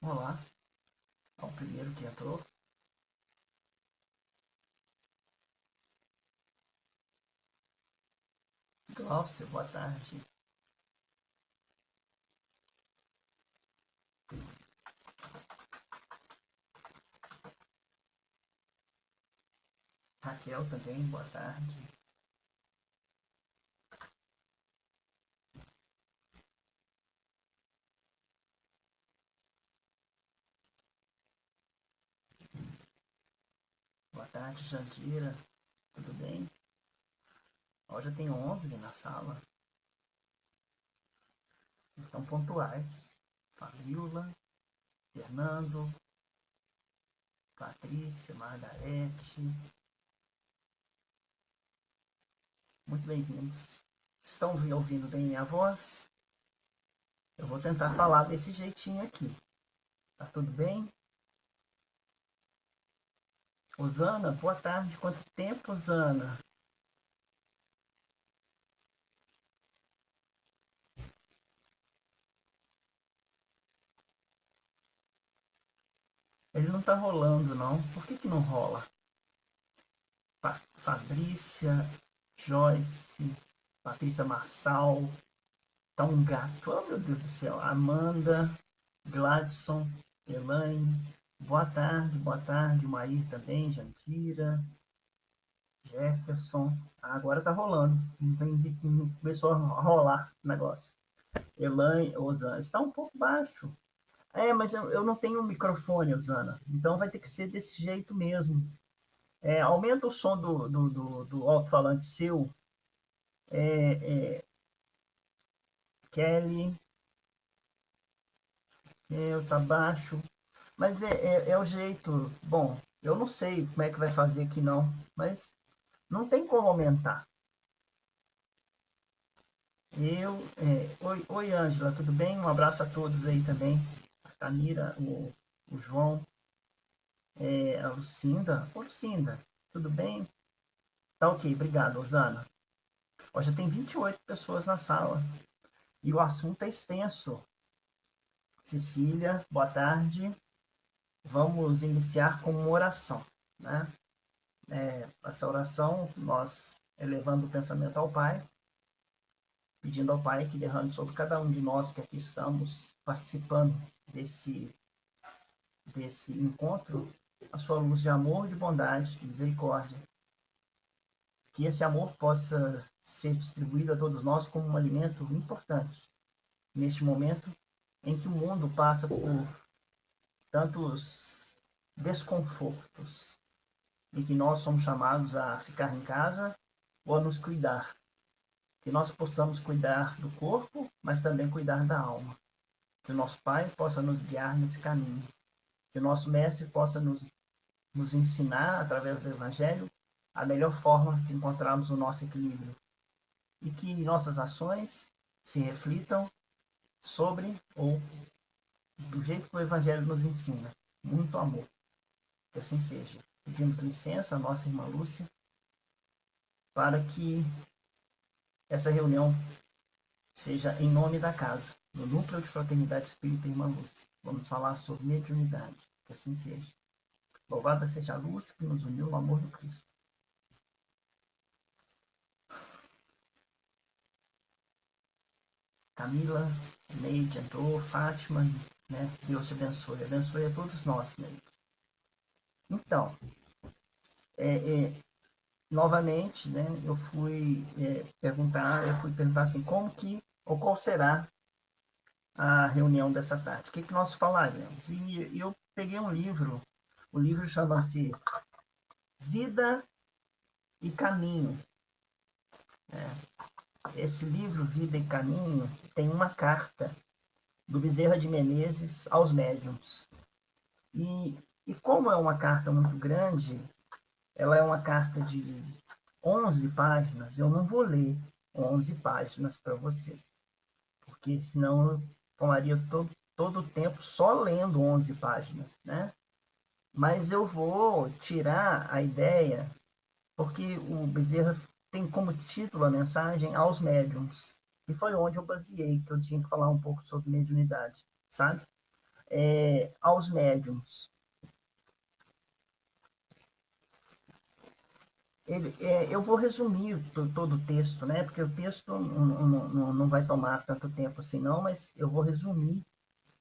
Olá, ao primeiro que entrou. Glaucio, boa tarde. Raquel também, boa tarde. Boa tarde, Jandira. Tudo bem? Hoje eu tenho 11 na sala. Estão pontuais. Fabiola, Fernando, Patrícia, Margarete. Muito bem-vindos. Estão ouvindo bem minha voz? Eu vou tentar falar desse jeitinho aqui. Tá tudo bem? Osana, boa tarde. Quanto tempo, Osana? Ele não tá rolando, não. Por que não rola? Fabrícia, Joyce, Patrícia Marçal, tá um gato, oh meu Deus do céu, Amanda, Gladson, Elaine, boa tarde, Maí também, Jandira, Jefferson, agora tá rolando, começou a rolar o negócio. Elaine, Osana, está um pouco baixo. Mas eu não tenho um microfone, Osana, então vai ter que ser desse jeito mesmo. Aumenta o som do alto-falante seu. Kelly, tá baixo. Mas é o jeito. Bom, eu não sei como é que vai fazer aqui não, mas não tem como aumentar. Oi, Ângela, tudo bem? Um abraço a todos aí também. A Camila, o João, a Lucinda. Ô, Lucinda, tudo bem? Tá ok, obrigado, Osana. Hoje tem 28 pessoas na sala e o assunto é extenso. Cecília, boa tarde. Vamos iniciar com uma oração, né? Essa oração, nós elevando o pensamento ao Pai, pedindo ao Pai que derrame sobre cada um de nós que aqui estamos participando desse encontro a sua luz de amor, de bondade, de misericórdia. Que esse amor possa ser distribuído a todos nós como um alimento importante neste momento em que o mundo passa por tantos desconfortos e que nós somos chamados a ficar em casa ou a nos cuidar. Que nós possamos cuidar do corpo, mas também cuidar da alma. Que o nosso Pai possa nos guiar nesse caminho. Que o nosso Mestre possa nos ensinar, através do Evangelho, a melhor forma de encontrarmos o nosso equilíbrio. E que nossas ações se reflitam sobre ou do jeito que o Evangelho nos ensina. Muito amor. Que assim seja. Pedimos licença à nossa irmã Lúcia para que essa reunião seja em nome da casa, do Núcleo de Fraternidade Espírita Irmã Lúcia. Vamos falar sobre mediunidade. Que assim seja. Louvada seja a luz que nos uniu no amor do Cristo. Camila, Neide entrou, Fátima, né? Deus te abençoe. Abençoe a todos nós, Neide. Então, novamente, né, eu fui perguntar assim, como que, ou qual será a reunião dessa tarde? O que, que nós falaremos? E eu peguei um livro, o livro chama-se Vida e Caminho. Esse livro, Vida e Caminho, tem uma carta do Bezerra de Menezes aos médiuns. E como é uma carta muito grande, ela é uma carta de 11 páginas, eu não vou ler 11 páginas para vocês, porque senão eu tomaria todo o tempo só lendo 11 páginas, né? Mas eu vou tirar a ideia, porque o Bezerra tem como título a mensagem aos médiums, e foi onde eu baseei que eu tinha que falar um pouco sobre mediunidade, sabe? aos médiums. Eu vou resumir todo o texto, né? Porque o texto não vai tomar tanto tempo assim, não, mas eu vou resumir,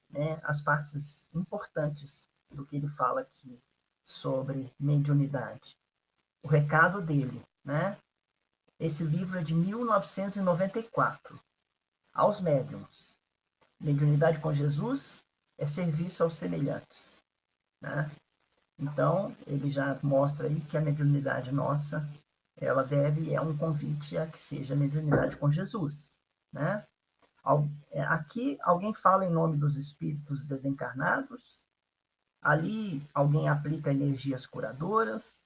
né, as partes importantes do que ele fala aqui sobre mediunidade. O recado dele, né? Esse livro é de 1994. Aos médiums. Mediunidade com Jesus é serviço aos semelhantes, né? Então, ele já mostra aí que a mediunidade nossa, ela é um convite a que seja mediunidade com Jesus, né? Aqui, alguém fala em nome dos espíritos desencarnados, ali, alguém aplica energias curadoras,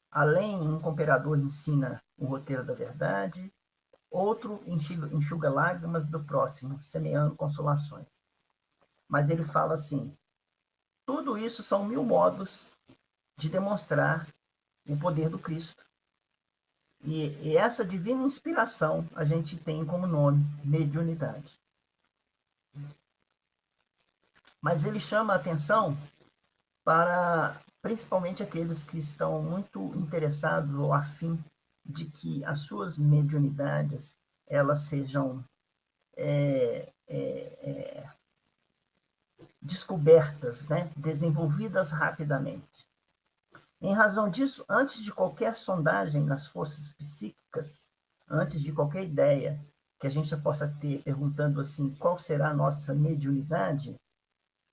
além, um cooperador ensina o roteiro da verdade, outro enxuga lágrimas do próximo, semeando consolações. Mas ele fala assim, tudo isso são 1000 modos de demonstrar o poder do Cristo. E essa divina inspiração a gente tem como nome, mediunidade. Mas ele chama a atenção para principalmente aqueles que estão muito interessados ou afim de que as suas mediunidades elas sejam descobertas, né? Desenvolvidas rapidamente. Em razão disso, antes de qualquer sondagem nas forças psíquicas, antes de qualquer ideia que a gente possa ter perguntando assim, qual será a nossa mediunidade,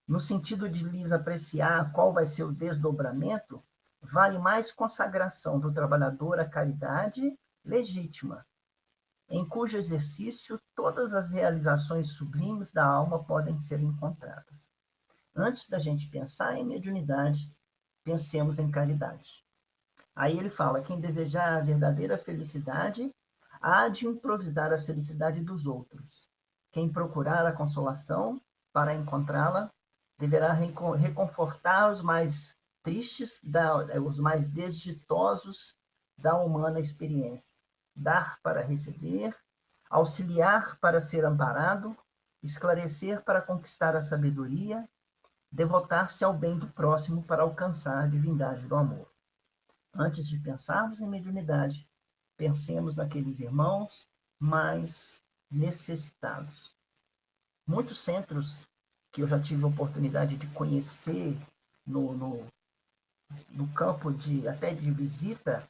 no sentido de lhes apreciar qual vai ser o desdobramento, vale mais consagração do trabalhador à caridade legítima, em cujo exercício todas as realizações sublimes da alma podem ser encontradas. Antes da gente pensar em mediunidade, pensemos em caridade. Aí ele fala, quem desejar a verdadeira felicidade, há de improvisar a felicidade dos outros. Quem procurar a consolação para encontrá-la, deverá reconfortar os mais tristes, os mais desditosos da humana experiência. Dar para receber, auxiliar para ser amparado, esclarecer para conquistar a sabedoria, devotar-se ao bem do próximo para alcançar a divindade do amor. Antes de pensarmos em mediunidade, pensemos naqueles irmãos mais necessitados. Muitos centros que eu já tive a oportunidade de conhecer no campo até de visita,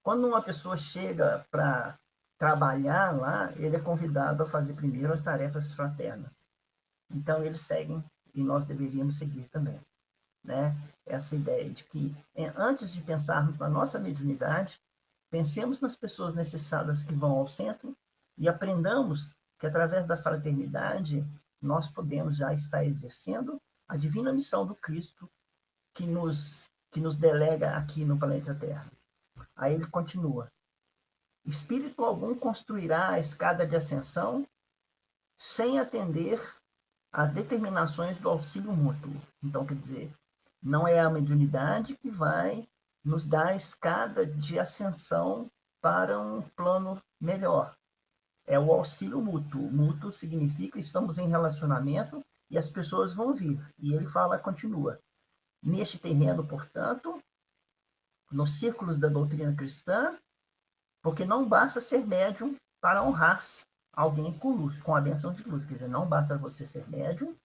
quando uma pessoa chega para trabalhar lá, ele é convidado a fazer primeiro as tarefas fraternas. Então, eles seguem e nós deveríamos seguir também, né? Essa ideia de que, antes de pensarmos na nossa mediunidade, pensemos nas pessoas necessitadas que vão ao centro e aprendamos que, através da fraternidade, nós podemos já estar exercendo a divina missão do Cristo que nos delega aqui no planeta Terra. Aí ele continua. Espírito algum construirá a escada de ascensão sem atender às determinações do auxílio mútuo. Então, quer dizer, não é a mediunidade que vai nos dar a escada de ascensão para um plano melhor. É o auxílio mútuo. Mútuo significa que estamos em relacionamento e as pessoas vão vir. E ele continua. Neste terreno, portanto, nos círculos da doutrina cristã, porque não basta ser médium para honrar-se alguém com luz, com a bênção de luz. Quer dizer, não basta você ser médium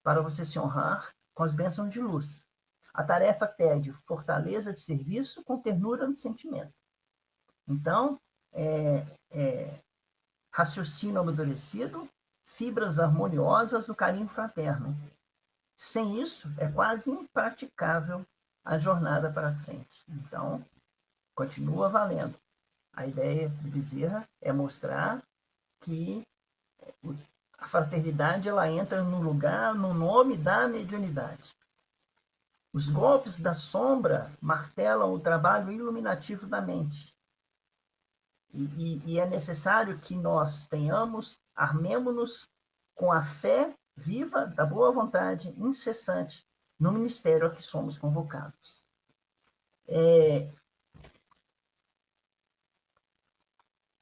para você se honrar com as bênçãos de luz. A tarefa pede fortaleza de serviço com ternura no sentimento. Então, raciocínio amadurecido, fibras harmoniosas do carinho fraterno. Sem isso, é quase impraticável a jornada para frente. Então, continua valendo. A ideia de Bezerra é mostrar que a fraternidade ela entra no lugar, no nome da mediunidade. Os golpes da sombra martelam o trabalho iluminativo da mente. E é necessário que nós armemo-nos com a fé viva da boa vontade incessante no ministério a que somos convocados.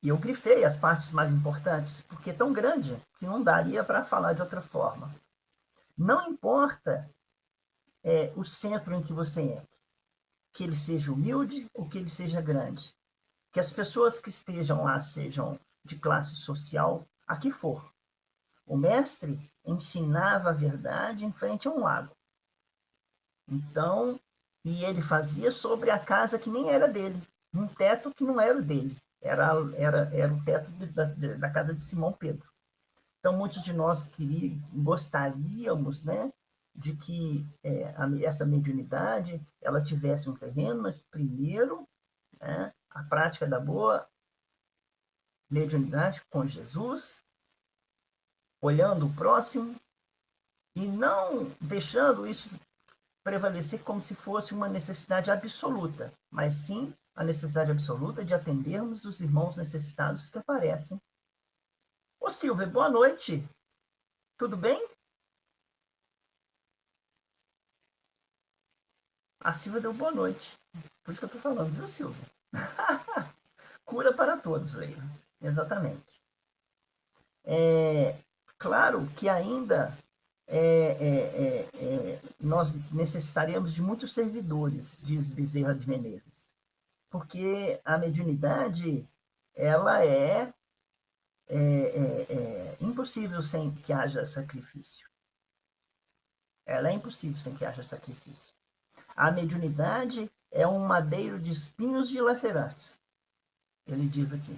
E eu grifei as partes mais importantes, porque é tão grande que não daria para falar de outra forma. Não importa o centro em que você entra, que ele seja humilde ou que ele seja grande, que as pessoas que estejam lá sejam de classe social, a que for. O mestre ensinava a verdade em frente a um lago. Então, e ele fazia sobre a casa que nem era dele, um teto que não era o dele, era o teto da casa de Simão Pedro. Então, muitos de nós gostaríamos, né, de que essa mediunidade ela tivesse um terreno, mas primeiro, né, a prática da boa mediunidade com Jesus, olhando o próximo e não deixando isso prevalecer como se fosse uma necessidade absoluta, mas sim a necessidade absoluta de atendermos os irmãos necessitados que aparecem. Ô Silvia, boa noite. Tudo bem? A Silvia deu boa noite. Por isso que eu estou falando, viu, Silvia? Cura para todos, Leila. Exatamente. Claro que ainda nós necessitaremos de muitos servidores, diz Bezerra de Menezes, porque a mediunidade ela é impossível sem que haja sacrifício. Ela é impossível sem que haja sacrifício. A mediunidade é um madeiro de espinhos dilacerantes, ele diz aqui.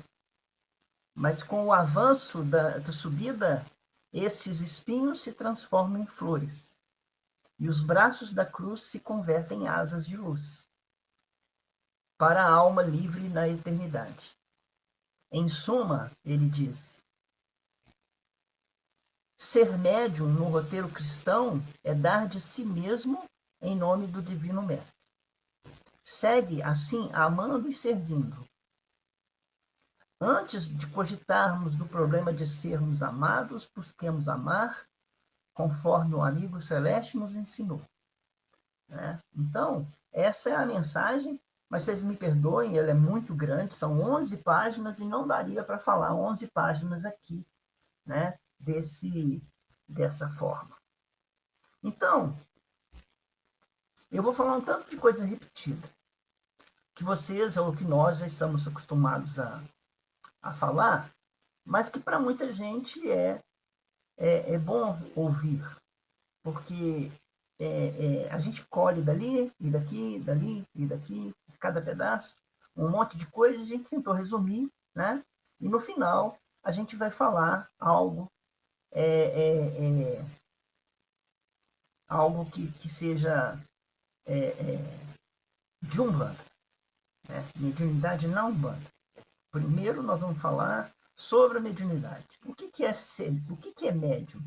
Mas com o avanço da subida, esses espinhos se transformam em flores, e os braços da cruz se convertem em asas de luz, para a alma livre na eternidade. Em suma, ele diz, ser médium no roteiro cristão é dar de si mesmo em nome do Divino Mestre. Segue, assim, amando e servindo. Antes de cogitarmos do problema de sermos amados, busquemos amar conforme o amigo celeste nos ensinou. Né? Então, essa é a mensagem, mas vocês me perdoem, ela é muito grande, são 11 páginas e não daria para falar 11 páginas aqui, né? Dessa forma. Então, eu vou falar um tanto de coisa repetida, que vocês ou que nós já estamos acostumados a falar, mas que para muita gente é bom ouvir, porque a gente colhe dali, e daqui, dali, e daqui, cada pedaço, um monte de coisa, a gente tentou resumir, né? E no final a gente vai falar algo que seja de Umbanda, né? Mediunidade na Umbanda. Primeiro nós vamos falar sobre a mediunidade. O que é médium?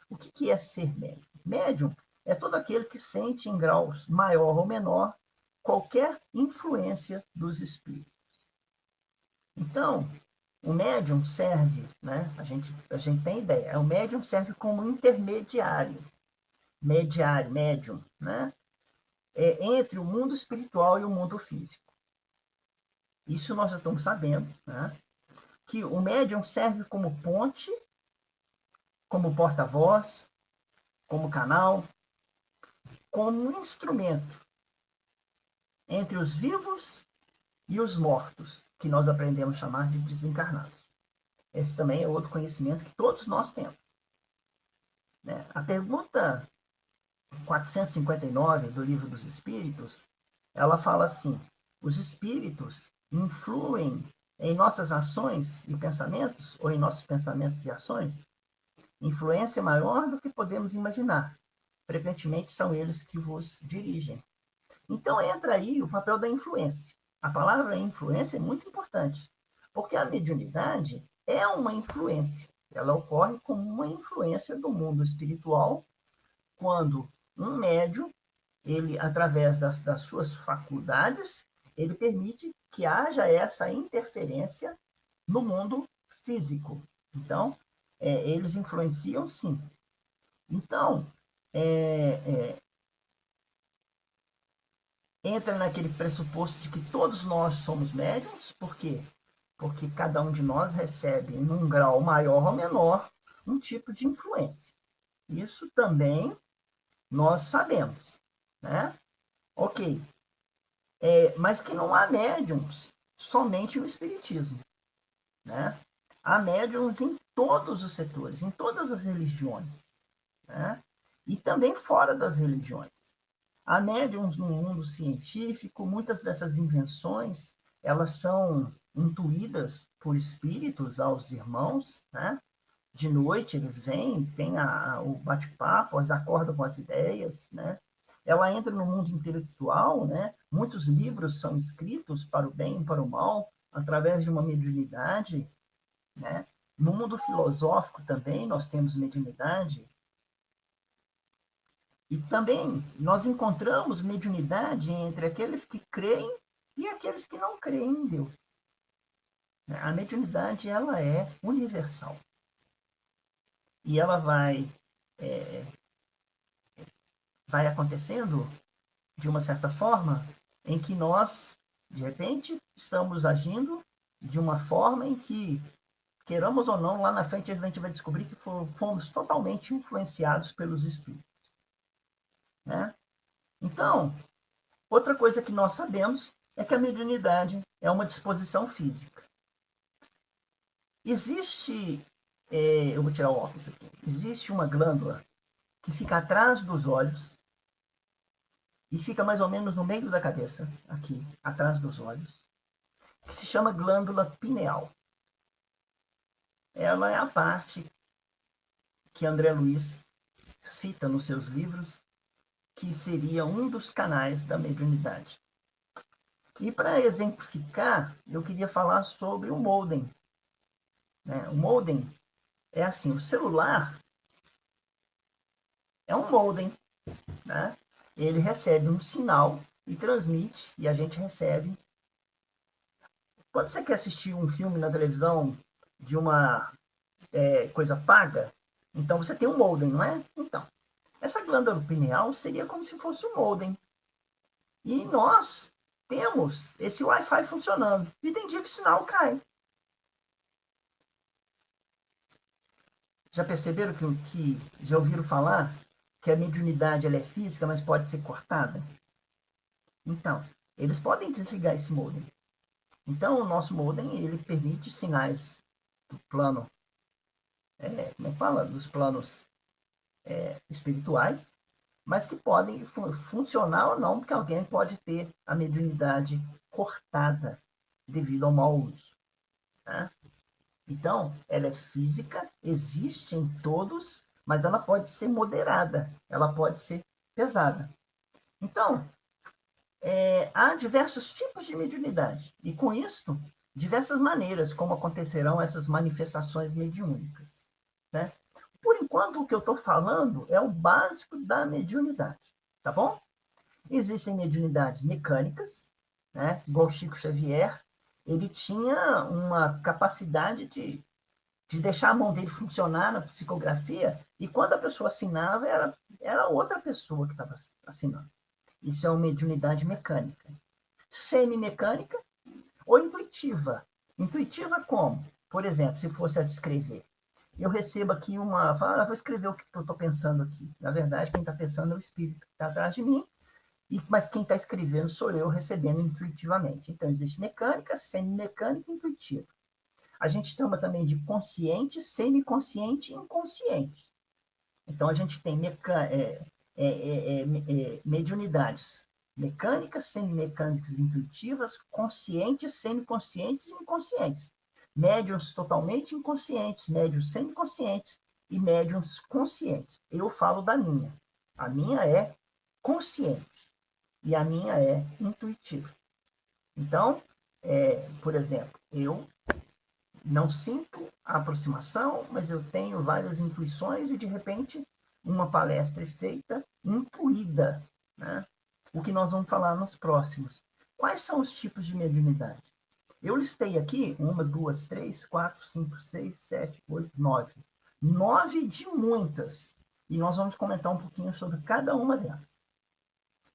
O que é ser médium? Médium é todo aquele que sente em graus maior ou menor qualquer influência dos espíritos. Então, o médium serve, né? A gente tem ideia, o médium serve como intermediário, médium, né? Entre o mundo espiritual e o mundo físico. Isso nós já estamos sabendo, né? Que o médium serve como ponte, como porta-voz, como canal, como instrumento entre os vivos e os mortos, que nós aprendemos a chamar de desencarnados. Esse também é outro conhecimento que todos nós temos. Né? A pergunta 459 do Livro dos Espíritos, ela fala assim, os espíritos influem em nossas ações e pensamentos, ou em nossos pensamentos e ações, influência maior do que podemos imaginar. Frequentemente são eles que vos dirigem. Então entra aí o papel da influência. A palavra influência é muito importante, porque a mediunidade é uma influência. Ela ocorre como uma influência do mundo espiritual, quando um médium, ele, através das suas faculdades, ele permite que haja essa interferência no mundo físico. Então, eles influenciam sim. Então, entra naquele pressuposto de que todos nós somos médiums, por quê? Porque cada um de nós recebe, num grau maior ou menor, um tipo de influência. Isso também nós sabemos, né? Ok. Mas que não há médiums somente no espiritismo, né? Há médiums em todos os setores, em todas as religiões, né? E também fora das religiões. Há médiums no mundo científico, muitas dessas invenções, elas são intuídas por espíritos aos irmãos, né? De noite eles vêm, tem o bate-papo, eles acordam com as ideias, né? Ela entra no mundo intelectual, né? Muitos livros são escritos para o bem e para o mal, através de uma mediunidade, né? No mundo filosófico também nós temos mediunidade. E também nós encontramos mediunidade entre aqueles que creem e aqueles que não creem em Deus. A mediunidade ela é universal. E ela vai acontecendo de uma certa forma em que nós, de repente, estamos agindo de uma forma em que, queiramos ou não, lá na frente a gente vai descobrir que fomos totalmente influenciados pelos espíritos, né? Então, outra coisa que nós sabemos é que a mediunidade é uma disposição física. Existe, eu vou tirar o óculos aqui, existe uma glândula que fica atrás dos olhos e fica mais ou menos no meio da cabeça, aqui, atrás dos olhos, que se chama glândula pineal. Ela é a parte que André Luiz cita nos seus livros, que seria um dos canais da mediunidade. E para exemplificar, eu queria falar sobre o modem. O modem é assim, o celular é um modem, né? Ele recebe um sinal e transmite, e a gente recebe. Quando você quer assistir um filme na televisão de uma coisa paga, então você tem um modem, não é? Então, essa glândula pineal seria como se fosse um modem. E nós temos esse Wi-Fi funcionando. E tem dia que o sinal cai. Já perceberam já ouviram falar que a mediunidade ela é física, mas pode ser cortada? Então, eles podem desligar esse modem. Então, o nosso modem ele permite sinais do plano, como é que fala? Dos planos espirituais, mas que podem funcionar ou não, porque alguém pode ter a mediunidade cortada devido ao mau uso. Né? Então, ela é física, existe em todos, mas ela pode ser moderada, ela pode ser pesada. Então, há diversos tipos de mediunidade, e com isso, diversas maneiras como acontecerão essas manifestações mediúnicas. Né? Por enquanto, o que eu estou falando é o básico da mediunidade, tá bom? Existem mediunidades mecânicas, né? Igual Chico Xavier, ele tinha uma capacidade de deixar a mão dele funcionar na psicografia, e quando a pessoa assinava, era outra pessoa que estava assinando. Isso é uma mediunidade mecânica. Semi-mecânica ou intuitiva. Intuitiva como? Por exemplo, se fosse a descrever. Eu recebo aqui vou escrever o que eu estou pensando aqui. Na verdade, quem está pensando é o espírito que está atrás de mim, mas quem está escrevendo sou eu recebendo intuitivamente. Então, existe mecânica, semi-mecânica e intuitiva. A gente chama também de consciente, semiconsciente e inconsciente. Então, a gente tem mediunidades mecânicas, semimecânicas e intuitivas, conscientes, semiconscientes e inconscientes. Médiuns totalmente inconscientes, médiuns semiconscientes e médiuns conscientes. Eu falo da minha. A minha é consciente e a minha é intuitiva. Então, por exemplo, eu não sinto a aproximação, mas eu tenho várias intuições e, de repente, uma palestra é feita intuída. Né? O que nós vamos falar nos próximos. Quais são os tipos de mediunidade? Eu listei aqui 1, 2, 3, 4, 5, 6, 7, 8, 9. 9 de muitas. E nós vamos comentar um pouquinho sobre cada uma delas.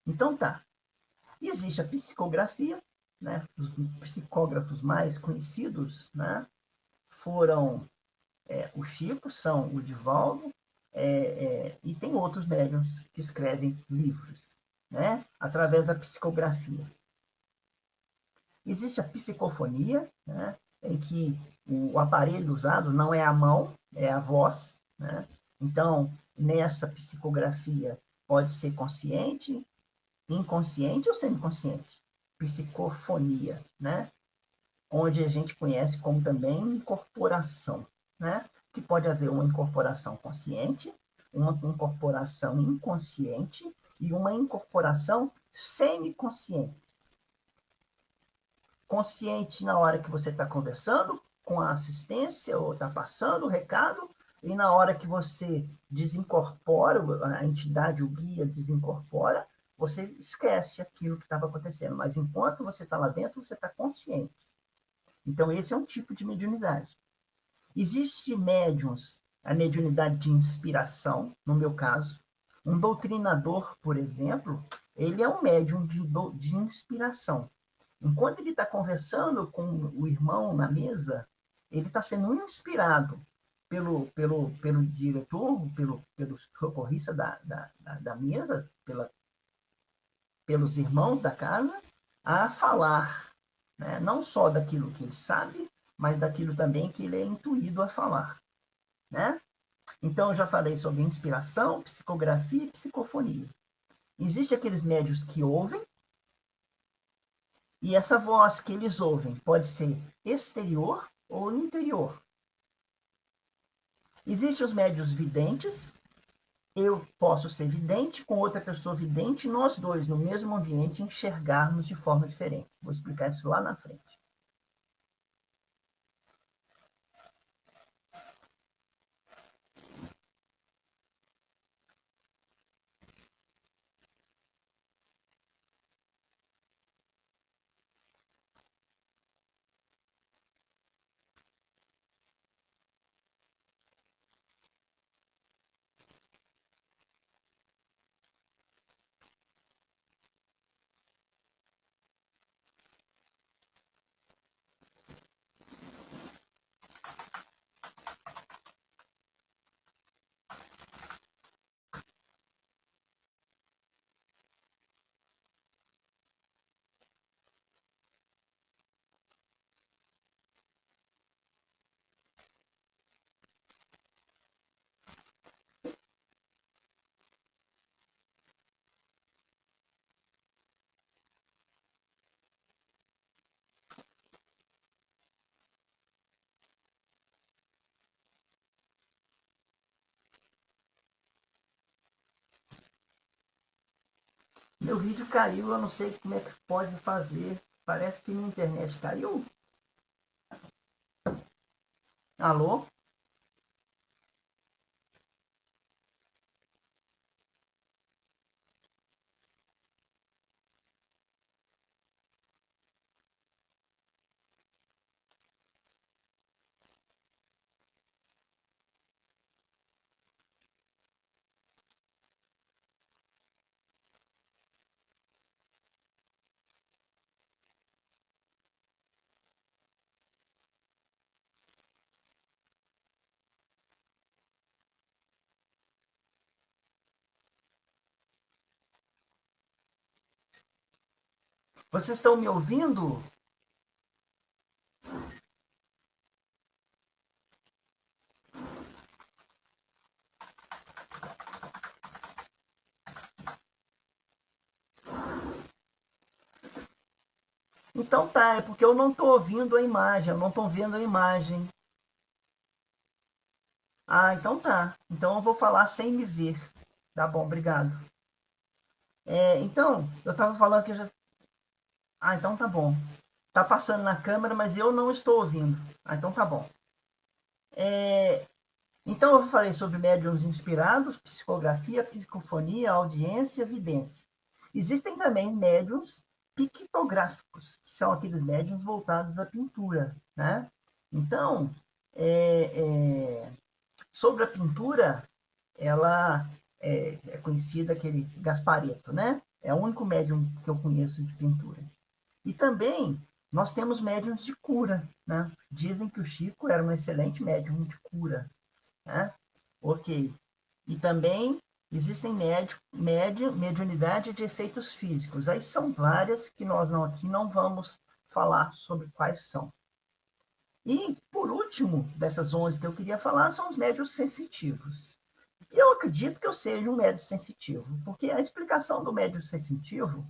Então tá. Existe a psicografia, né? Os psicógrafos mais conhecidos, né? Foram o Chico, são o Divaldo, E tem outros médiums que escrevem livros, né? Através da psicografia. Existe a psicofonia, né? Em que o aparelho usado não é a mão, é a voz, né? Então, nessa psicografia pode ser consciente, inconsciente ou semiconsciente. Psicofonia, né? Onde a gente conhece como também incorporação, né? Que pode haver uma incorporação consciente, uma incorporação inconsciente e uma incorporação semiconsciente. Consciente na hora que você está conversando com a assistência ou está passando o recado, e na hora que você desincorpora, a entidade, o guia desincorpora, você esquece aquilo que estava acontecendo. Mas enquanto você está lá dentro, você está consciente. Então, esse é um tipo de mediunidade. Existe médiums, a mediunidade de inspiração, no meu caso. Um doutrinador, por exemplo, ele é um médium de inspiração. Enquanto ele está conversando com o irmão na mesa, ele está sendo inspirado pelo diretor, pelo socorrista da mesa, pelos irmãos da casa, a falar, né? Não só daquilo que ele sabe, mas daquilo também que ele é intuído a falar, né? Então, eu já falei sobre inspiração, psicografia e psicofonia. Existem aqueles médios que ouvem, e essa voz que eles ouvem pode ser exterior ou interior. Existem os médios videntes. Eu posso ser vidente com outra pessoa vidente, nós dois, no mesmo ambiente, enxergarmos de forma diferente. Vou explicar isso lá na frente. Meu vídeo caiu, eu não sei como é que pode fazer. Parece que minha internet caiu. Alô? Vocês estão me ouvindo? Então tá, é porque eu não estou ouvindo a imagem, eu não estou vendo a imagem. Ah, então tá. Então eu vou falar sem me ver. Tá bom, obrigado. Então, eu estava falando que eu já. Ah, então tá bom. Tá passando na câmera, mas eu não estou ouvindo. Ah, então tá bom. Então eu falei sobre médiuns inspirados, psicografia, psicofonia, audiência, vidência. Existem também médiuns pictográficos, que são aqueles médiuns voltados à pintura, né? Então, sobre a pintura, ela é conhecida aquele Gasparetto, né? É o único médium que eu conheço de pintura. E também nós temos médiums de cura, né? Dizem que o Chico era um excelente médium de cura, né? Ok. E também existem mediunidade de efeitos físicos. Aí são várias que nós aqui não vamos falar sobre quais são. E, por último, dessas 11 que eu queria falar, são os médiuns sensitivos. E eu acredito que eu seja um médium sensitivo, porque a explicação do médium sensitivo,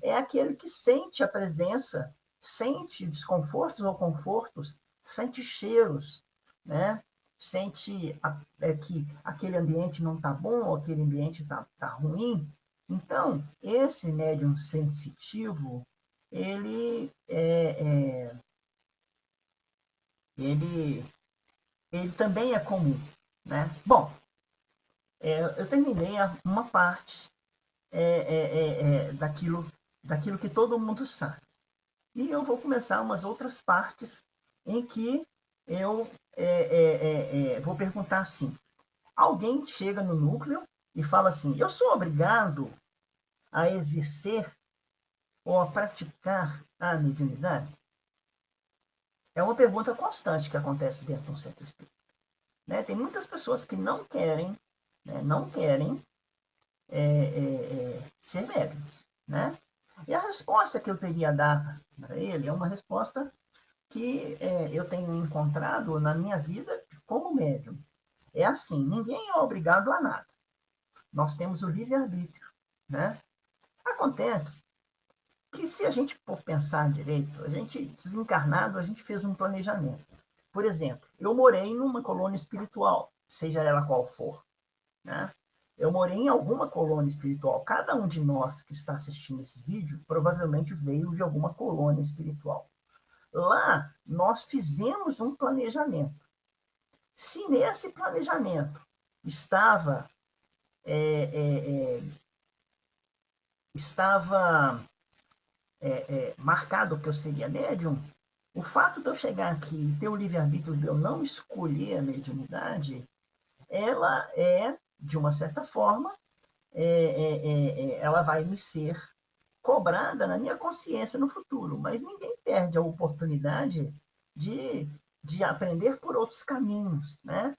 é aquele que sente a presença, sente desconfortos ou confortos, sente cheiros, né? Sente que aquele ambiente não está bom, ou aquele ambiente está ruim. Então, esse médium sensitivo, ele ele, ele também é comum, né? Bom, eu terminei uma parte daquilo que todo mundo sabe. E eu vou começar umas outras partes em que eu vou perguntar assim. Alguém chega no núcleo e fala assim, eu sou obrigado a exercer ou a praticar a mediunidade? É uma pergunta constante que acontece dentro de um centro espírita. Né? Tem muitas pessoas que não querem, né? Não querem ser médiums. Né? E a resposta que eu teria a dar para ele é uma resposta que eu tenho encontrado na minha vida como médium. É assim, ninguém é obrigado a nada. Nós temos o livre-arbítrio. Né? Acontece que se a gente for pensar direito, a gente, desencarnado, a gente fez um planejamento. Por exemplo, eu morei numa colônia espiritual, seja ela qual for. Né? Eu morei em alguma colônia espiritual. Cada um de nós que está assistindo esse vídeo provavelmente veio de alguma colônia espiritual. Lá, nós fizemos um planejamento. Se nesse planejamento estava marcado que eu seria médium, o fato de eu chegar aqui e ter o livre-arbítrio de eu não escolher a mediunidade, ela de uma certa forma, ela vai me ser cobrada na minha consciência no futuro, mas ninguém perde a oportunidade de, de aprender por outros caminhos, né?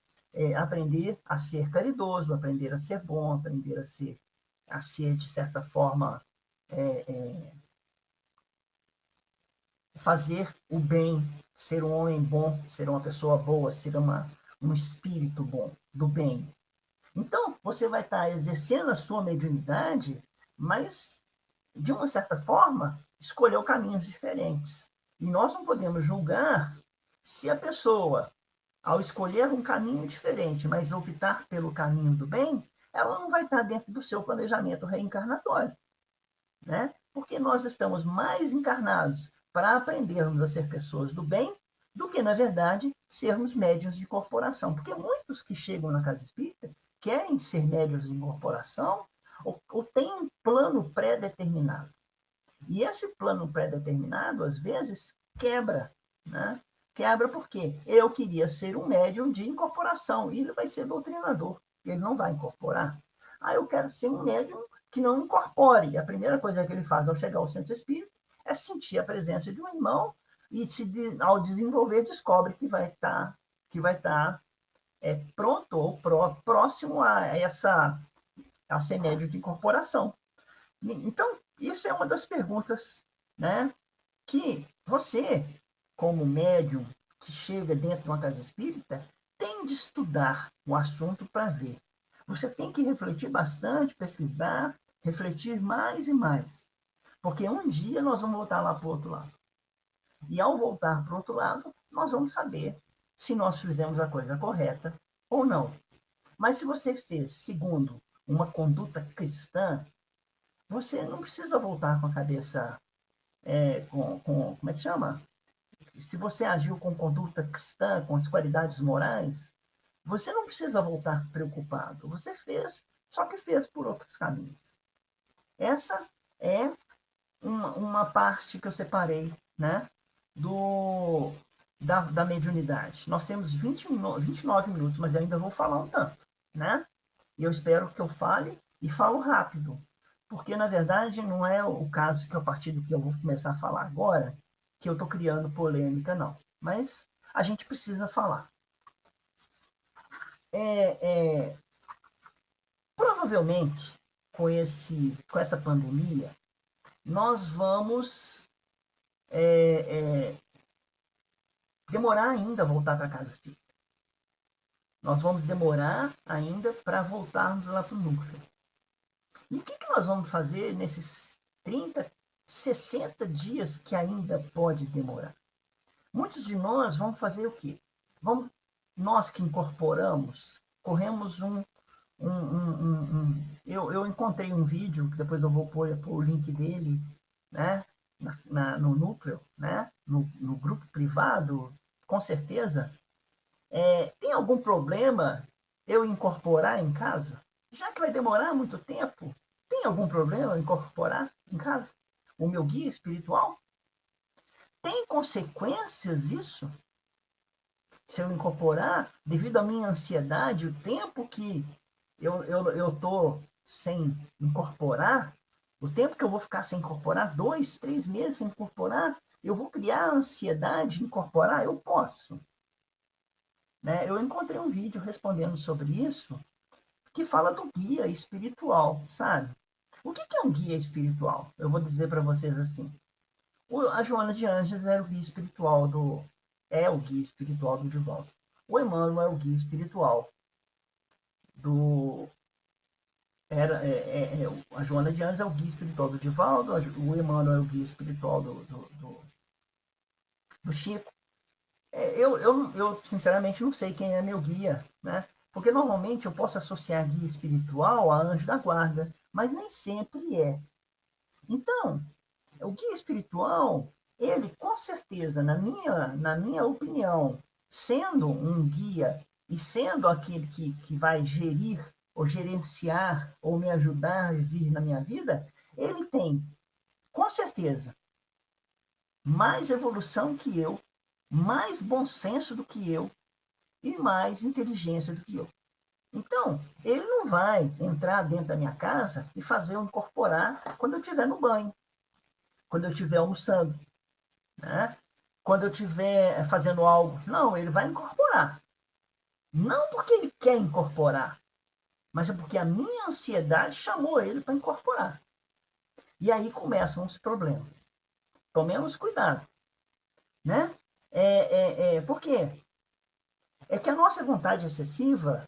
Aprender a ser caridoso, aprender a ser bom, aprender a ser de certa forma, fazer o bem, ser um homem bom, ser uma pessoa boa, ser um espírito bom, do bem. Então, você vai estar exercendo a sua mediunidade, mas, de uma certa forma, escolheu caminhos diferentes. E nós não podemos julgar se a pessoa, ao escolher um caminho diferente, mas optar pelo caminho do bem, ela não vai estar dentro do seu planejamento reencarnatório. Né? Porque nós estamos mais encarnados para aprendermos a ser pessoas do bem do que, na verdade, sermos médiuns de corporação. Porque muitos que chegam na casa espírita querem ser médiuns de corporação ou têm um plano pré-determinado. E esse plano pré-determinado, às vezes, quebra. Né? Quebra porque eu queria ser um médium de incorporação e ele vai ser doutrinador. Ele não vai incorporar. Ah, eu quero ser um médium que não incorpore. A primeira coisa que ele faz ao chegar ao centro espírita é sentir a presença de um irmão e, ao desenvolver, descobre que vai estar pronto ou próximo a ser médium de incorporação. Então, isso é uma das perguntas, né, que você, como médium que chega dentro de uma casa espírita, tem de estudar o assunto para ver. Você tem que refletir bastante, pesquisar, refletir mais e mais. Porque um dia nós vamos voltar lá para o outro lado. E ao voltar para o outro lado, nós vamos saber se nós fizemos a coisa correta ou não. Mas se você fez segundo uma conduta cristã, você não precisa voltar com a cabeça, como é que chama? Se você agiu com conduta cristã, com as qualidades morais, você não precisa voltar preocupado. Você fez, só que fez por outros caminhos. Essa é uma parte que eu separei, né, da mediunidade. Nós temos 29 minutos, mas eu ainda vou falar um tanto. Né? E eu espero que eu fale e falo rápido. Porque, na verdade, não é o caso que, a partir do que eu vou começar a falar agora, que eu estou criando polêmica, não. Mas a gente precisa falar. Provavelmente, com essa pandemia, nós vamos demorar ainda a voltar para a casa espírita. Nós vamos demorar ainda para voltarmos lá para o núcleo. E o que nós vamos fazer nesses 30, 60 dias que ainda pode demorar? Muitos de nós vão fazer o quê? Nós que incorporamos, corremos eu encontrei um vídeo, que depois eu vou pôr o link dele, né, no núcleo, né, no grupo privado, com certeza. Tem algum problema eu incorporar em casa? Já que vai demorar muito tempo, tem algum problema eu incorporar em casa o meu guia espiritual? Tem consequências isso? Se eu incorporar, devido à minha ansiedade, o tempo que eu estou sem incorporar, o tempo que eu vou ficar sem incorporar, 2, 3 meses sem incorporar, eu vou criar ansiedade de incorporar? Eu posso. Né? Eu encontrei um vídeo respondendo sobre isso, que fala do guia espiritual, sabe? O que é um guia espiritual? Eu vou dizer para vocês assim. A Joana de Anjos era o guia espiritual é o guia espiritual do Divaldo. O Emmanuel é o guia espiritual do... a Joana de Anjos é o guia espiritual do Divaldo, o Emmanuel é o guia espiritual do Chico. Eu, sinceramente, não sei quem é meu guia, né? Porque normalmente eu posso associar guia espiritual a anjo da guarda, mas nem sempre é. Então, o guia espiritual, ele com certeza, na minha opinião, sendo um guia e sendo aquele que vai gerir ou gerenciar ou me ajudar a vir na minha vida, ele tem, com certeza, mais evolução que eu, mais bom senso do que eu e mais inteligência do que eu. Então, ele não vai entrar dentro da minha casa e fazer eu incorporar quando eu estiver no banho, quando eu estiver almoçando, né? Quando eu estiver fazendo algo. Não, ele vai incorporar. Não porque ele quer incorporar, mas é porque a minha ansiedade chamou ele para incorporar. E aí começam os problemas. Tomemos cuidado, né? Por quê? É que a nossa vontade excessiva,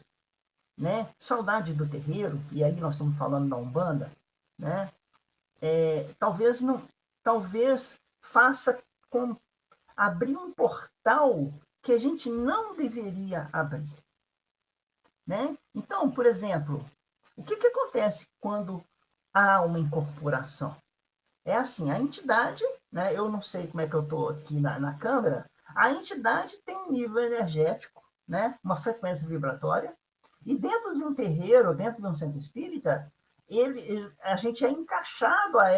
né? Saudade do terreiro, e aí nós estamos falando da Umbanda, né? Talvez não, talvez faça com abrir um portal que a gente não deveria abrir, né? Então, por exemplo, o que acontece quando há uma incorporação? É assim, a entidade, né? Eu não sei como é que eu estou aqui na câmera, a entidade tem um nível energético, né? Uma frequência vibratória, e dentro de um terreiro, dentro de um centro espírita, a gente é encaixado a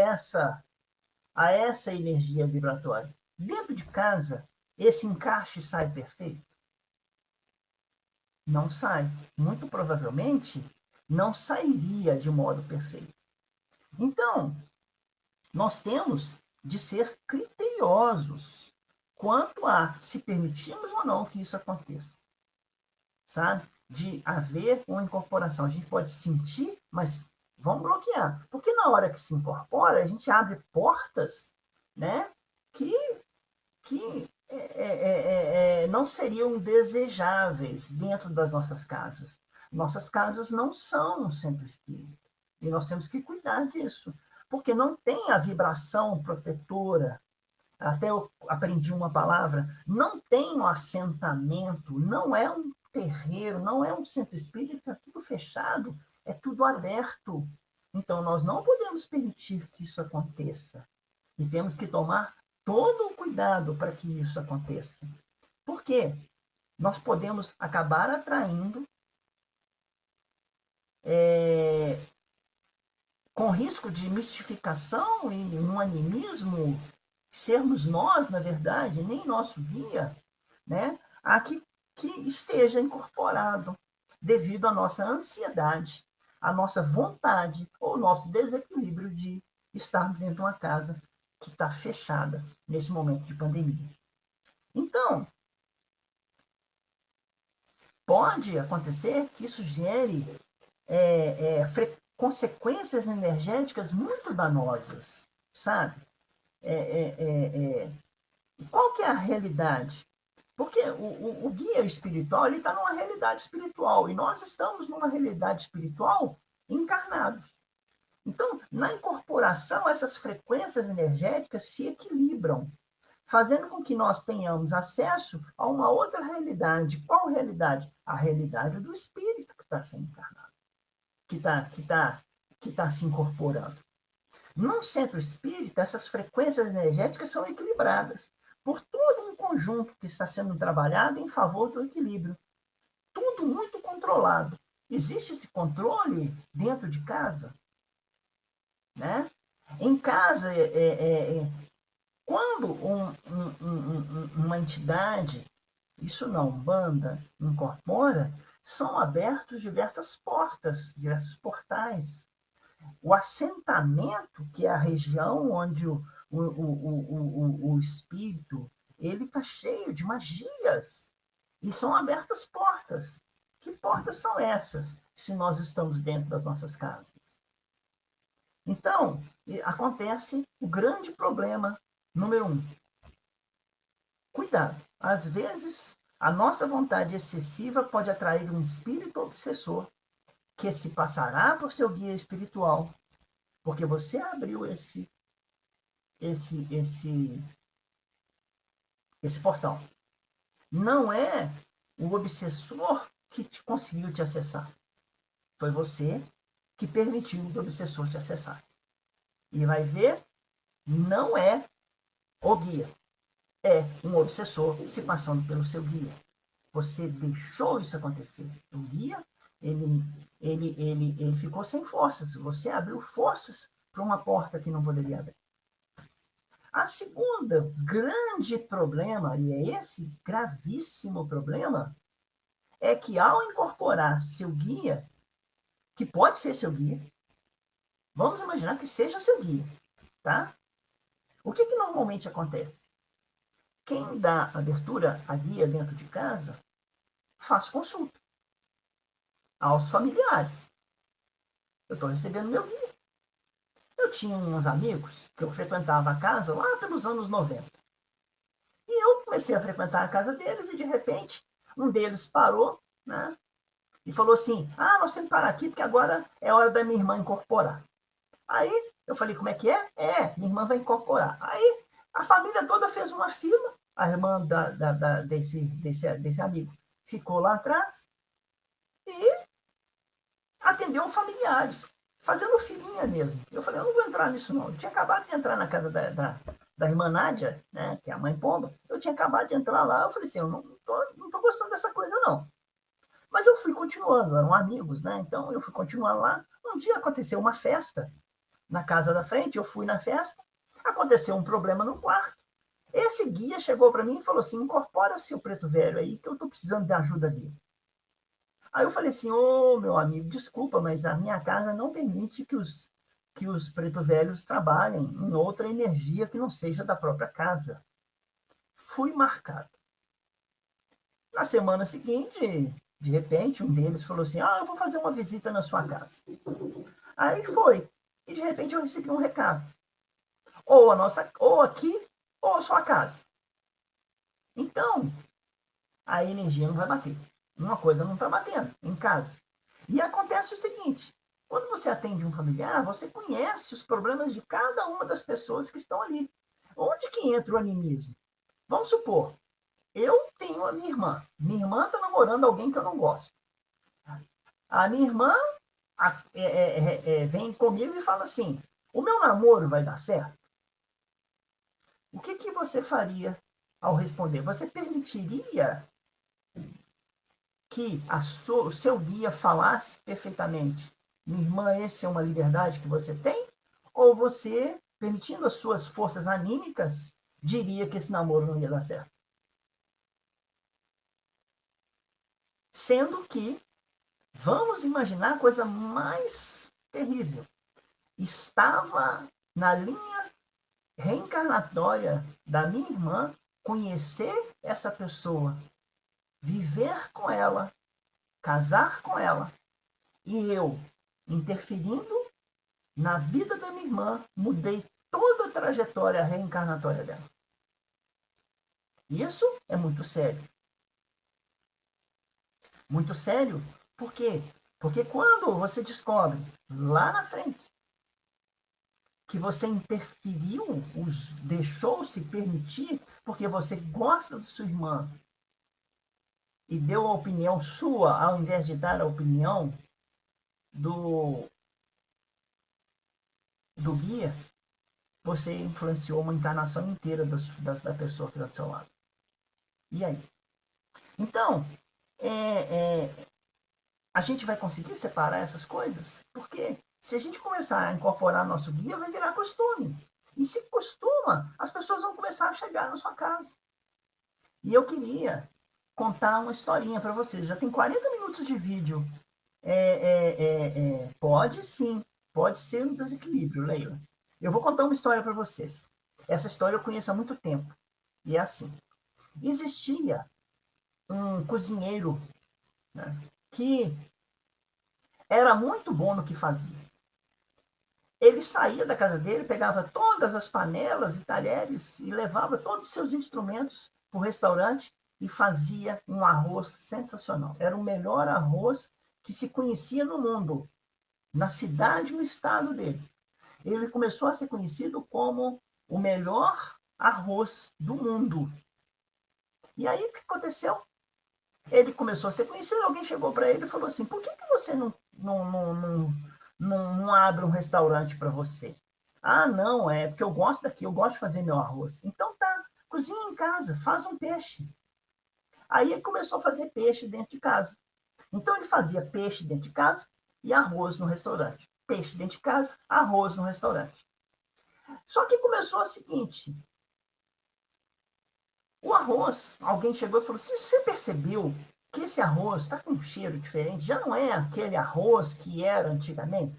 essa energia vibratória. Dentro de casa, esse encaixe sai perfeito? Não sai. Muito provavelmente, não sairia de modo perfeito. Então, nós temos de ser criteriosos quanto a se permitirmos ou não que isso aconteça. Sabe? De haver uma incorporação. A gente pode sentir, mas vamos bloquear. Porque na hora que se incorpora, a gente abre portas, né, que não seriam desejáveis dentro das nossas casas. Nossas casas não são um centro espírita. E nós temos que cuidar disso. Porque não tem a vibração protetora. Até eu aprendi uma palavra. Não tem um assentamento. Não é um terreiro. Não é um centro espírita. É tudo fechado. É tudo aberto. Então, nós não podemos permitir que isso aconteça. E temos que tomar todo o cuidado para que isso aconteça. Por quê? Nós podemos acabar atraindo, com risco de mistificação e um animismo, sermos nós, na verdade, nem nosso guia, né, a que esteja incorporado devido à nossa ansiedade, à nossa vontade ou nosso desequilíbrio de estarmos dentro de uma casa que está fechada nesse momento de pandemia. Então, pode acontecer que isso gere consequências energéticas muito danosas, sabe? Qual que é a realidade? Porque o guia espiritual está numa realidade espiritual e nós estamos numa realidade espiritual encarnados. Então, na incorporação, essas frequências energéticas se equilibram, fazendo com que nós tenhamos acesso a uma outra realidade. Qual realidade? A realidade do espírito que está sendo encarnado, que tá se incorporando. No centro espírita, essas frequências energéticas são equilibradas por todo um conjunto que está sendo trabalhado em favor do equilíbrio. Tudo muito controlado. Existe esse controle dentro de casa? Né? Em casa, quando uma entidade, isso não, banda, incorpora, são abertos diversas portas, diversos portais. O assentamento, que é a região onde o espírito ele está cheio de magias. E são abertas portas. Que portas são essas, se nós estamos dentro das nossas casas? Então, acontece o grande problema número 1. Cuidado. Às vezes, a nossa vontade excessiva pode atrair um espírito obsessor que se passará por seu guia espiritual, porque você abriu esse portal. Não é o obsessor que conseguiu te acessar. Foi você que permitiu o obsessor te acessar. E vai ver, não é o guia. É um obsessor se passando pelo seu guia. Você deixou isso acontecer. O guia, ele ficou sem forças. Você abriu forças para uma porta que não poderia abrir. A segunda grande problema, e é esse gravíssimo problema, é que ao incorporar seu guia, que pode ser seu guia, vamos imaginar que seja o seu guia, tá? O que normalmente acontece? Quem dá abertura à guia dentro de casa faz consulta aos familiares. Eu estou recebendo meu guia. Eu tinha uns amigos que eu frequentava a casa lá pelos anos 90. E eu comecei a frequentar a casa deles e, de repente, um deles parou, né? E falou assim, nós temos que parar aqui porque agora é hora da minha irmã incorporar. Aí eu falei, como é que é? Minha irmã vai incorporar. Aí a família toda fez uma fila, a irmã desse amigo ficou lá atrás e atendeu familiares, fazendo filinha mesmo. Eu falei, eu não vou entrar nisso não. Eu tinha acabado de entrar na casa da irmã Nádia, né, que é a mãe Pomba. Eu tinha acabado de entrar lá, eu falei assim, eu não tô gostando dessa coisa não. Mas eu fui continuando, eram amigos, né? Então eu fui continuando lá. Um dia aconteceu uma festa na casa da frente, eu fui na festa, aconteceu um problema no quarto. Esse guia chegou para mim e falou assim, incorpora seu preto velho aí, que eu estou precisando de ajuda dele. Aí eu falei assim, meu amigo, desculpa, mas a minha casa não permite que os preto velhos trabalhem em outra energia que não seja da própria casa. Fui marcado. Na semana seguinte, de repente, um deles falou assim, eu vou fazer uma visita na sua casa. Aí foi. E de repente eu recebi um recado. Ou aqui, ou a sua casa. Então, a energia não vai bater. Uma coisa não está batendo em casa. E acontece o seguinte, quando você atende um familiar, você conhece os problemas de cada uma das pessoas que estão ali. Onde que entra o animismo? Vamos supor, eu tenho a minha irmã. Minha irmã está namorando alguém que eu não gosto. A minha irmã vem comigo e fala assim, o meu namoro vai dar certo? O que você faria ao responder? Você permitiria que o seu guia falasse perfeitamente, minha irmã, essa é uma liberdade que você tem? Ou você, permitindo as suas forças anímicas, diria que esse namoro não ia dar certo? Sendo que, vamos imaginar a coisa mais terrível. Estava na linha reencarnatória da minha irmã conhecer essa pessoa, viver com ela casar com ela e eu, interferindo na vida da minha irmã, mudei toda a trajetória reencarnatória dela. Isso é muito sério. Muito sério. Por quê? Porque quando você descobre lá na frente que você interferiu, deixou se permitir, porque você gosta de sua irmã e deu a opinião sua, ao invés de dar a opinião do, do guia, você influenciou uma encarnação inteira da pessoa que está do seu lado. E aí? Então, a gente vai conseguir separar essas coisas? Porque se a gente começar a incorporar nosso guia, vai virar costume. E se costuma, as pessoas vão começar a chegar na sua casa. E eu queria contar uma historinha para vocês. Já tem 40 minutos de vídeo. Pode sim, pode ser um desequilíbrio, Leila. Eu vou contar uma história para vocês. Essa história eu conheço há muito tempo. E é assim. Existia um cozinheiro, né, que era muito bom no que fazia. Ele saía da casa dele, pegava todas as panelas e talheres e levava todos os seus instrumentos para o restaurante e fazia um arroz sensacional. Era o melhor arroz que se conhecia no mundo, na cidade e no estado dele. Ele começou a ser conhecido como o melhor arroz do mundo. E aí o que aconteceu? Ele começou a ser conhecido, alguém chegou para ele e falou assim, por que você não abre um restaurante para você? Ah, não, é porque eu gosto daqui, eu gosto de fazer meu arroz. Então tá, cozinha em casa, faz um peixe. Aí ele começou a fazer peixe dentro de casa. Então ele fazia peixe dentro de casa e arroz no restaurante. Peixe dentro de casa, arroz no restaurante. Só que começou o seguinte, o arroz, alguém chegou e falou, você percebeu que esse arroz está com um cheiro diferente? Já não é aquele arroz que era antigamente?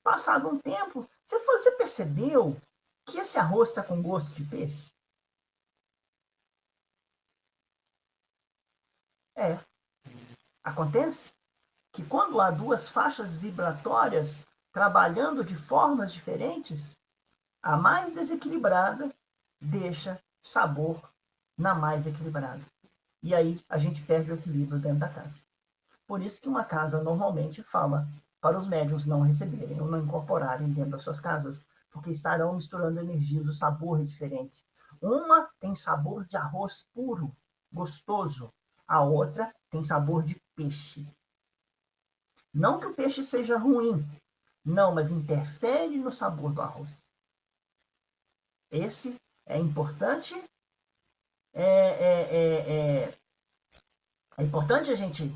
Passado um tempo, você percebeu que esse arroz está com gosto de peixe? É. Acontece que quando há duas faixas vibratórias trabalhando de formas diferentes, a mais desequilibrada deixa sabor na mais equilibrada. E aí a gente perde o equilíbrio dentro da casa. Por isso que uma casa normalmente fala para os médiuns não receberem ou não incorporarem dentro das suas casas, porque estarão misturando energias, o sabor é diferente. Uma tem sabor de arroz puro, gostoso. A outra tem sabor de peixe. Não que o peixe seja ruim, não, mas interfere no sabor do arroz. Esse é importante. É importante a gente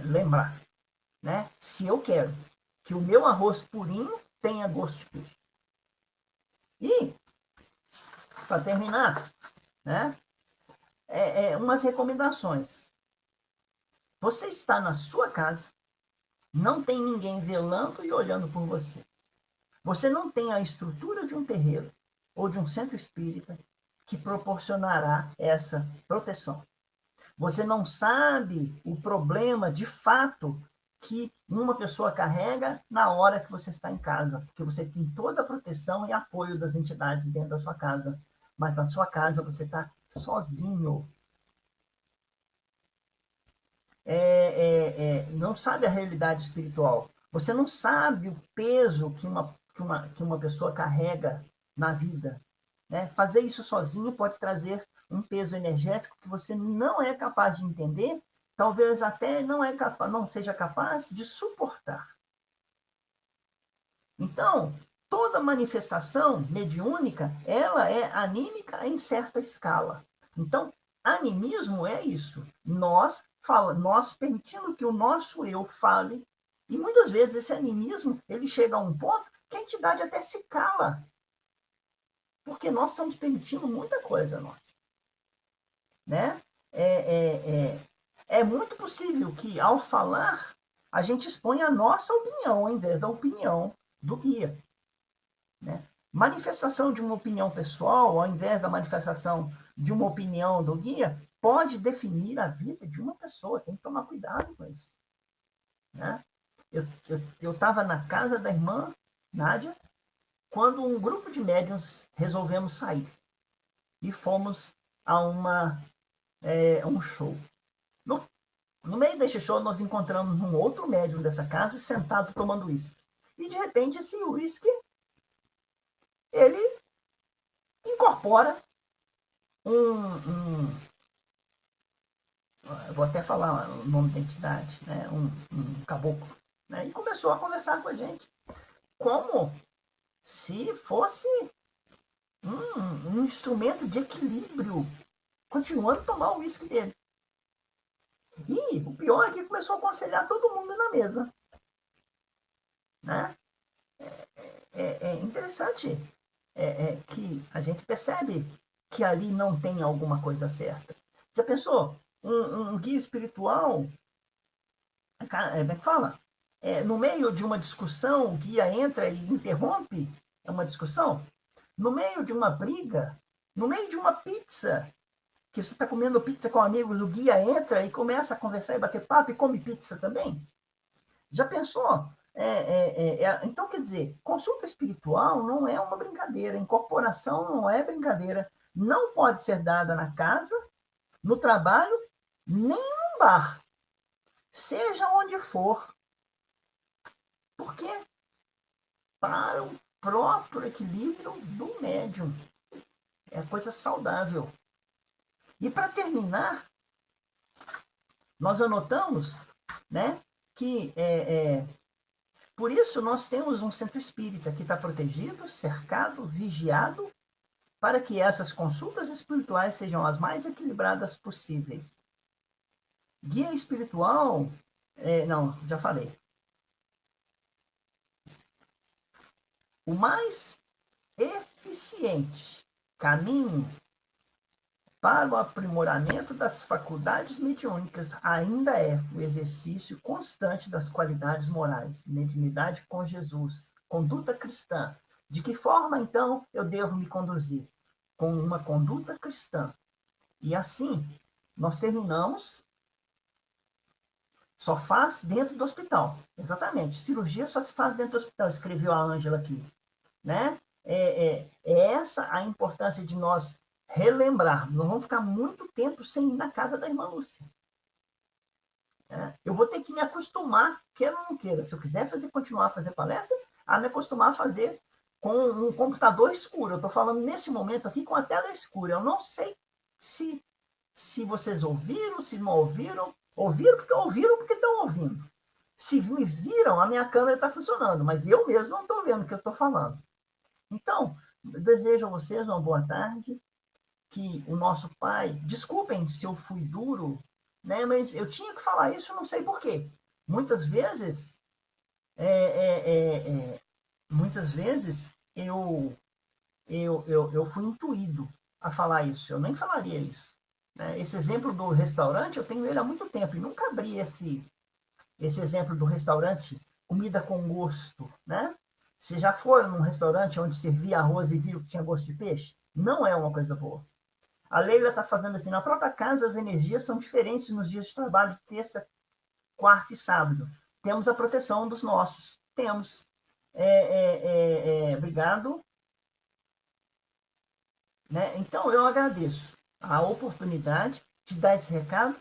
lembrar, né? Se eu quero que o meu arroz purinho tenha gosto de peixe. E, para terminar, né? Umas recomendações. Você está na sua casa, não tem ninguém velando e olhando por você. Você não tem a estrutura de um terreiro ou de um centro espírita que proporcionará essa proteção. Você não sabe o problema de fato que uma pessoa carrega na hora que você está em casa, porque você tem toda a proteção e apoio das entidades dentro da sua casa, mas na sua casa você está sozinho. Não sabe a realidade espiritual. Você não sabe o peso que uma pessoa carrega na vida. Né? Fazer isso sozinho pode trazer um peso energético que você não é capaz de entender, talvez até não seja capaz de suportar. Então, toda manifestação mediúnica, ela é anímica em certa escala. Então, animismo é isso. Nós permitindo que o nosso eu fale, e muitas vezes esse animismo, ele chega a um ponto que a entidade até se cala. Porque nós estamos permitindo muita coisa, nós. Né? É muito possível que, ao falar, a gente exponha a nossa opinião, ao invés da opinião do guia. Né? Manifestação de uma opinião pessoal, ao invés da manifestação de uma opinião do guia, pode definir a vida de uma pessoa. Tem que tomar cuidado com isso. Né? Eu estava na casa da irmã Nádia quando um grupo de médiuns resolvemos sair. E fomos a um show. No meio desse show, nós encontramos um outro médium dessa casa sentado tomando uísque. E, de repente, esse uísque, ele incorpora eu vou até falar o nome da entidade, né? um caboclo. Né? E começou a conversar com a gente. Como se fosse um instrumento de equilíbrio, continuando a tomar o uísque dele. E o pior é que começou a aconselhar todo mundo na mesa. Né? É interessante que a gente percebe que ali não tem alguma coisa certa. Já pensou? Um guia espiritual, como é que fala? No meio de uma discussão, o guia entra e interrompe uma discussão. No meio de uma briga, no meio de uma pizza, que você está comendo pizza com amigos, o guia entra e começa a conversar e bater papo e come pizza também. Já pensou? Então, quer dizer, consulta espiritual não é uma brincadeira, incorporação não é brincadeira, não pode ser dada na casa, no trabalho, nem no bar, seja onde for. Por quê? Para o próprio equilíbrio do médium. É coisa saudável. E para terminar, nós anotamos, né, que por isso nós temos um centro espírita que está protegido, cercado, vigiado, para que essas consultas espirituais sejam as mais equilibradas possíveis. Guia espiritual, não, já falei. O mais eficiente caminho para o aprimoramento das faculdades mediúnicas ainda é o exercício constante das qualidades morais, mediunidade com Jesus, conduta cristã. De que forma, então, eu devo me conduzir? Com uma conduta cristã. E assim, nós terminamos, só faz dentro do hospital. Exatamente, cirurgia só se faz dentro do hospital, escreveu a Ângela aqui. Né? É essa a importância de nós relembrar. Nós vamos ficar muito tempo sem ir na casa da irmã Lúcia. Eu vou ter que me acostumar, queira ou não queira. Se eu quiser continuar a fazer palestra, a me acostumar a fazer com um computador escuro. Eu estou falando nesse momento aqui com a tela escura. Eu não sei se vocês ouviram, se não ouviram. Ouviram porque estão ouvindo. Se me viram, a minha câmera está funcionando, mas eu mesmo não estou vendo o que eu estou falando. Então, desejo a vocês uma boa tarde, que o nosso Pai, desculpem se eu fui duro, né, mas eu tinha que falar isso, não sei porquê. Muitas vezes, eu fui intuído a falar isso, eu nem falaria isso. Né? Esse exemplo do restaurante, eu tenho ele há muito tempo, e nunca abri esse exemplo do restaurante, comida com gosto, né? Você já foi num restaurante onde servia arroz e viu que tinha gosto de peixe? Não é uma coisa boa. A Leila está fazendo assim, na própria casa as energias são diferentes nos dias de trabalho de terça, quarta e sábado. Temos a proteção dos nossos. Temos. Obrigado. Né? Então, eu agradeço a oportunidade de dar esse recado.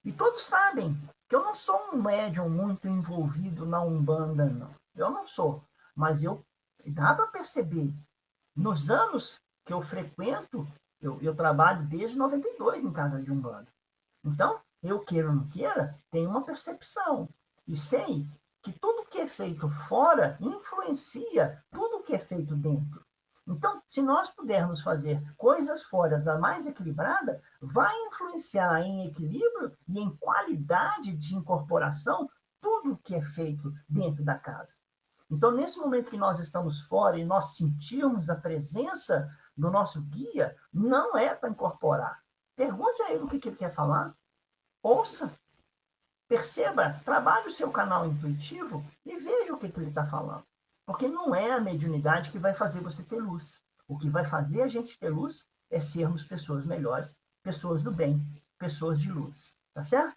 E todos sabem que eu não sou um médium muito envolvido na Umbanda, não. Eu não sou. Mas dá para perceber. Nos anos que eu frequento, eu trabalho desde 92 em casa de Umbanda. Então, eu queira ou não queira, tenho uma percepção. E sei que tudo que é feito fora influencia tudo que é feito dentro. Então, se nós pudermos fazer coisas fora a mais equilibrada, vai influenciar em equilíbrio e em qualidade de incorporação tudo que é feito dentro da casa. Então, nesse momento que nós estamos fora e nós sentirmos a presença do nosso guia, não é para incorporar. Pergunte a ele o que ele quer falar. Ouça. Perceba, trabalhe o seu canal intuitivo e veja o que ele está falando. Porque não é a mediunidade que vai fazer você ter luz. O que vai fazer a gente ter luz é sermos pessoas melhores, pessoas do bem, pessoas de luz. Tá certo?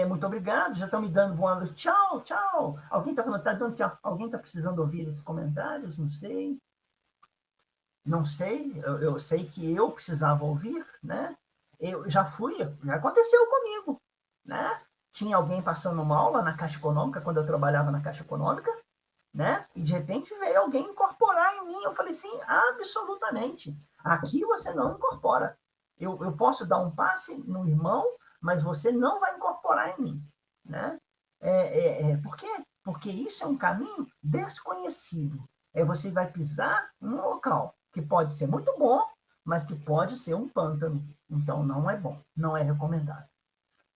Muito obrigado. Já estão me dando boa noite. Tchau, tchau. Alguém está falando, tá dando tchau? Alguém está precisando ouvir esses comentários? Não sei. Não sei. Eu sei que eu precisava ouvir, né? Eu já aconteceu comigo, né? Tinha alguém passando mal lá na Caixa Econômica, quando eu trabalhava na Caixa Econômica, né? E de repente veio alguém incorporar em mim. Eu falei sim, absolutamente. Aqui você não incorpora. Eu posso dar um passe no irmão, mas você não vai incorporar em mim, né? Por quê? Porque isso é um caminho desconhecido. Você vai pisar num local que pode ser muito bom, mas que pode ser um pântano. Então não é bom, não é recomendado.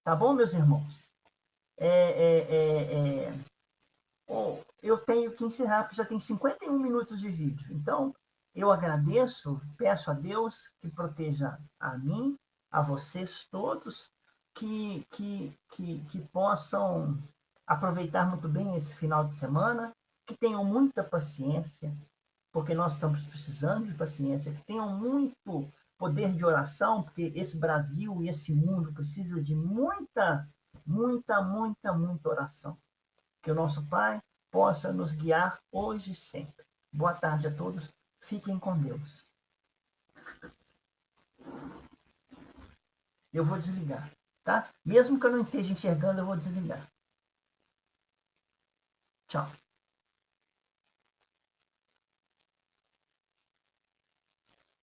Tá bom, meus irmãos? Eu tenho que encerrar, porque já tem 51 minutos de vídeo. Então, eu agradeço, peço a Deus que proteja a mim, a vocês todos, que possam aproveitar muito bem esse final de semana, que tenham muita paciência, porque nós estamos precisando de paciência, que tenham muito poder de oração, porque esse Brasil e esse mundo precisa de muita, muita, muita, muita oração. Que o nosso Pai possa nos guiar hoje e sempre. Boa tarde a todos. Fiquem com Deus. Eu vou desligar, tá? Mesmo que eu não esteja enxergando, eu vou desligar. Tchau.